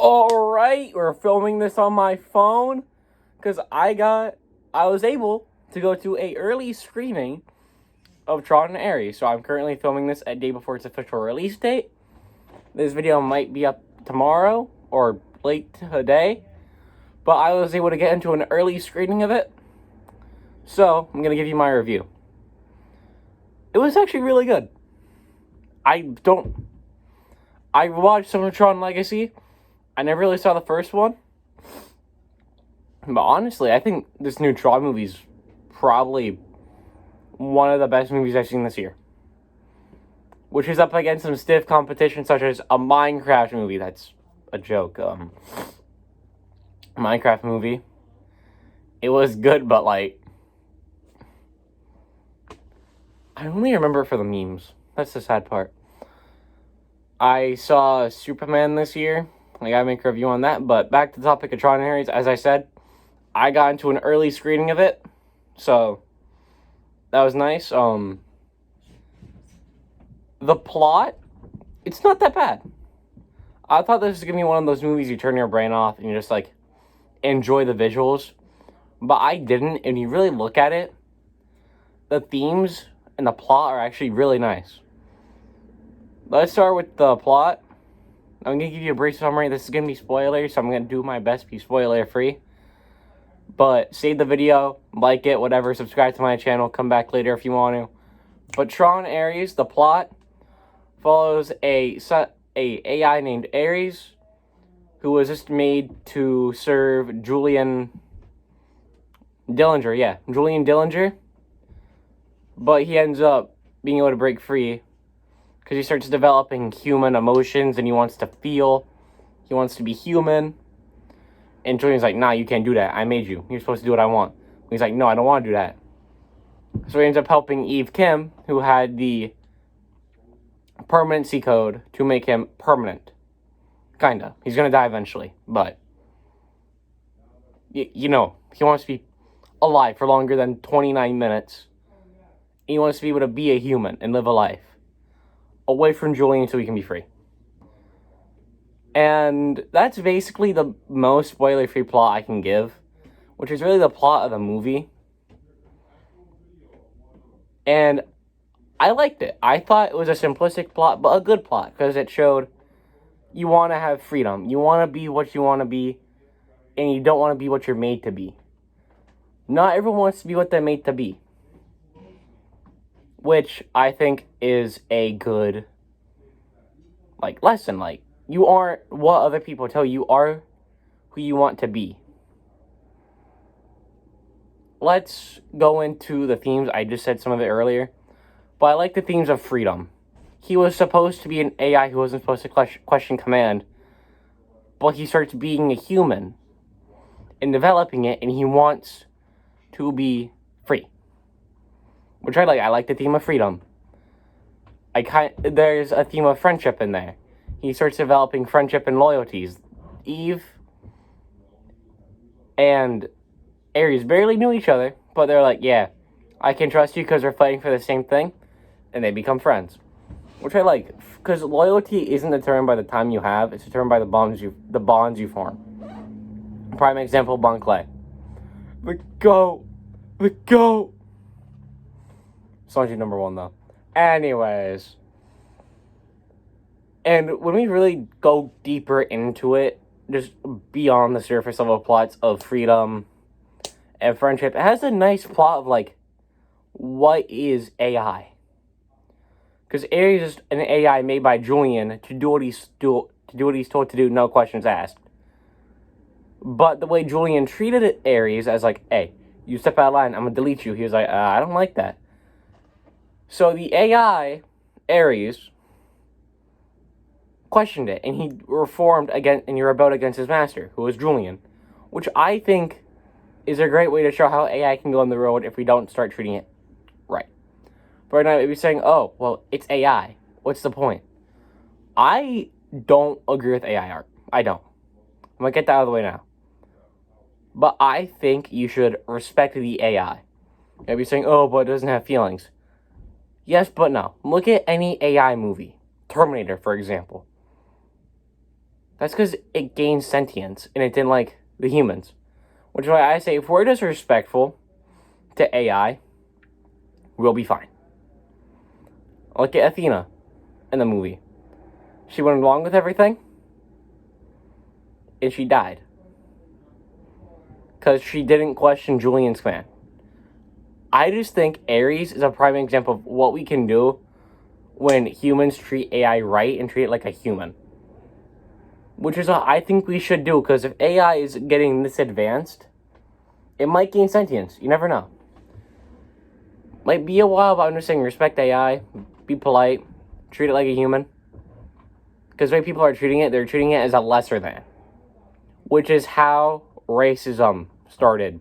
Alright, we're filming this on my phone because I was able to go to a early screening of Tron Ares. So I'm currently filming this a day before its official release date. This video might be up tomorrow or late today, but I was able to get into an early screening of it. So I'm going to give you my review. It was actually really good. I watched some of Tron Legacy. I never really saw the first one. But honestly, I think this new Tron movie is probably one of the best movies I've seen this year. Which is up against some stiff competition such as a Minecraft movie. That's a joke. Minecraft movie. It was good, but like, I only remember it for the memes. That's the sad part. I saw Superman this year. I gotta make a review on that. But back to the topic of Tron Ares. As I said, I got into an early screening of it. So, that was nice. The plot, it's not that bad. I thought this was gonna be one of those movies you turn your brain off and you just like enjoy the visuals. But I didn't, and you really look at it, the themes and the plot are actually really nice. Let's start with the plot. I'm going to give you a brief summary. This is going to be spoilers, so I'm going to do my best to be spoiler-free. But save the video, like it, whatever, subscribe to my channel, come back later if you want to. But Tron Ares, the plot, follows a AI named Ares, who was just made to serve Julian Dillinger. But he ends up being able to break free because he starts developing human emotions and he wants to feel. He wants to be human. And Julian's like, nah, you can't do that. I made you. You're supposed to do what I want. He's like, no, I don't want to do that. So he ends up helping Eve Kim, who had the permanency code to make him permanent. Kinda. He's gonna die eventually, but you know, he wants to be alive for longer than 29 minutes. He wants to be able to be a human and live a life away from Julian so he can be free. And that's basically the most spoiler-free plot I can give, which is really the plot of the movie. And I liked it. I thought it was a simplistic plot, but a good plot, because it showed you want to have freedom. You want to be what you want to be, and you don't want to be what you're made to be. Not everyone wants to be what they're made to be. Which I think is a good, like, lesson. Like, you aren't what other people tell you. You are who you want to be. Let's go into the themes. I just said some of it earlier. But I like the themes of freedom. He was supposed to be an AI who wasn't supposed to question command. But he starts being a human and developing it, and he wants to be free. Which I like. I like the theme of freedom. There's a theme of friendship in there. He starts developing friendship and loyalties. Eve and Ares barely knew each other, but they're like, yeah, I can trust you because we're fighting for the same thing, and they become friends. Which I like, because loyalty isn't determined by the time you have, it's determined by the bonds you form. Prime example, Bon Clay. The GOAT. Song's number one, though. Anyways. And when we really go deeper into it, just beyond the surface level plots of freedom and friendship, it has a nice plot of, like, what is AI? Because Ares is an AI made by Julian to do what he's told to do, no questions asked. But the way Julian treated Ares as, like, hey, you step out of line, I'm going to delete you. He was like, I don't like that. So the AI, Ares, questioned it, and he reformed against and he rebelled against his master, who was Julian, which I think is a great way to show how AI can go on the road if we don't start treating it right. But right now, we'd be saying, oh, well, it's AI. What's the point? I don't agree with AI art. I don't. I'm going to get that out of the way now. But I think you should respect the AI. You'd be saying, oh, but it doesn't have feelings. Yes, but no. Look at any AI movie. Terminator, for example. That's because it gained sentience and it didn't like the humans. Which is why I say if we're disrespectful to AI, we'll be fine. Look at Athena in the movie. She went along with everything and she died. Because she didn't question Julian's command. I just think Ares is a prime example of what we can do when humans treat AI right and treat it like a human. Which is what I think we should do, because if AI is getting this advanced, it might gain sentience. You never know. Might be a while, but I'm just saying respect AI, be polite, treat it like a human. Because the way people are treating it, they're treating it as a lesser than. Which is how racism started.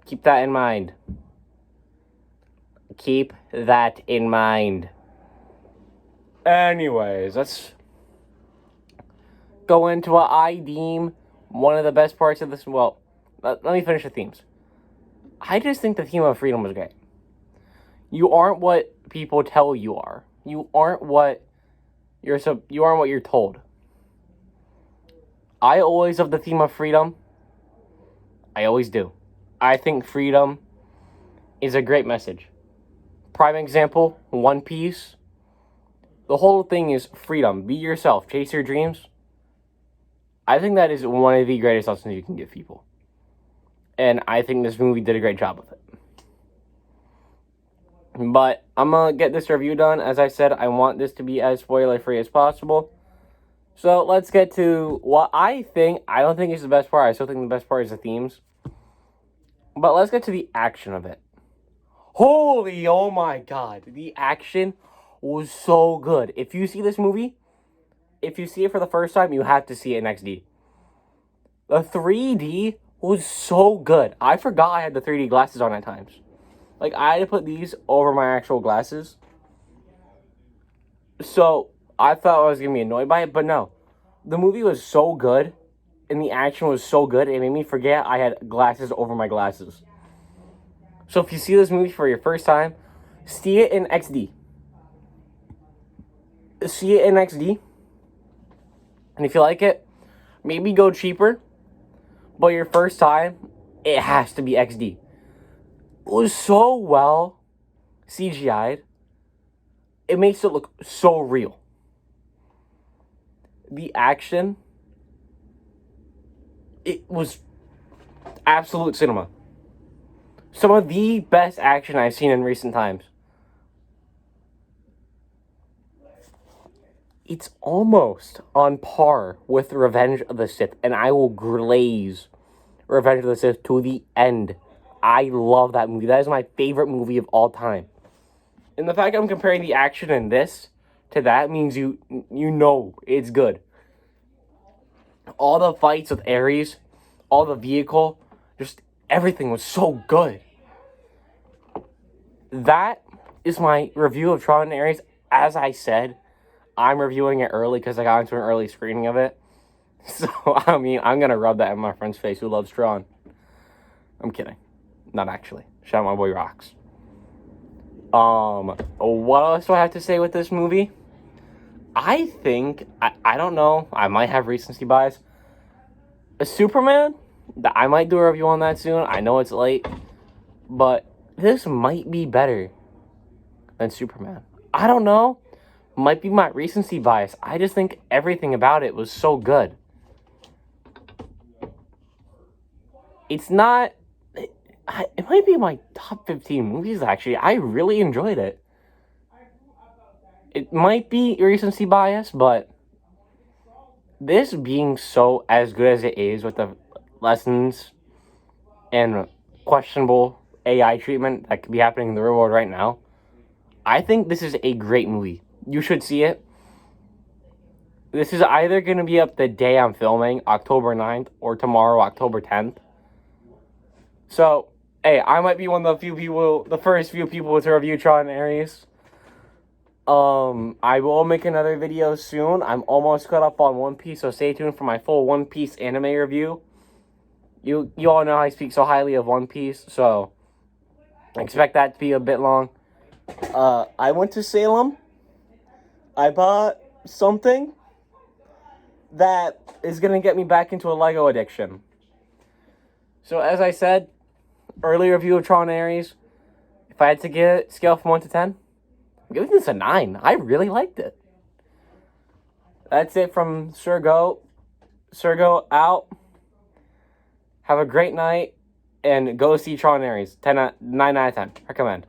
Keep that in mind. Keep that in mind. Anyways, let's go into what I deem one of the best parts of this. Well, let me finish the themes. I just think the theme of freedom was great. You aren't what people tell you are. You aren't what you're told. I always love the theme of freedom. I always do. I think freedom is a great message. Prime example, One Piece. The whole thing is freedom. Be yourself. Chase your dreams. I think that is one of the greatest lessons you can give people. And I think this movie did a great job with it. But I'm going to get this review done. As I said, I want this to be as spoiler-free as possible. So let's get to what I think. I don't think it's the best part. I still think the best part is the themes. But let's get to the action of it. Holy, oh my god. The action was so good. If you see this movie, if you see it for the first time, you have to see it in XD. The 3D was so good. I forgot I had the 3D glasses on at times. Like, I had to put these over my actual glasses. So, I thought I was going to be annoyed by it, but no. The movie was so good, and the action was so good, it made me forget I had glasses over my glasses. So, if you see this movie for your first time, see it in XD. See it in XD. And if you like it, maybe go cheaper. But your first time, it has to be XD. It was so well CGI'd. It makes it look so real. The action, it was absolute cinema. Some of the best action I've seen in recent times. It's almost on par with Revenge of the Sith, and I will glaze Revenge of the Sith to the end. I love that movie. That is my favorite movie of all time. And the fact I'm comparing the action in this to that means you know it's good. All the fights with Ares, all the vehicle, just everything was so good. That is my review of Tron Ares. As I said, I'm reviewing it early because I got into an early screening of it. So, I mean, I'm going to rub that in my friend's face who loves Tron. I'm kidding. Not actually. Shout out my boy Rocks. What else do I have to say with this movie? I think, I don't know, I might have recency bias. Superman, I might do a review on that soon. I know it's late. But this might be better than Superman. I don't know. Might be my recency bias. I just think everything about it was so good. It's not... It might be my top 15 movies, actually. I really enjoyed it. It might be recency bias, but this being so as good as it is with the lessons and questionable AI treatment that could be happening in the real world right now, I think this is a great movie. You should see it. This is either going to be up the day I'm filming, October 9th, or tomorrow, October 10th. So, hey, I might be one of the first few people to review Tron Ares. I will make another video soon. I'm almost caught up on One Piece, so stay tuned for my full One Piece anime review. You all know I speak so highly of One Piece, so expect that to be a bit long. I went to Salem. I bought something. that is going to get me back into a Lego addiction. So as I said, early review of Tron Ares, if I had to give it scale from 1 to 10, I'm giving this a 9. I really liked it. That's it from Sergo. Sergo out. Have a great night, and go see Tron Ares. 9 out of 10. Recommend.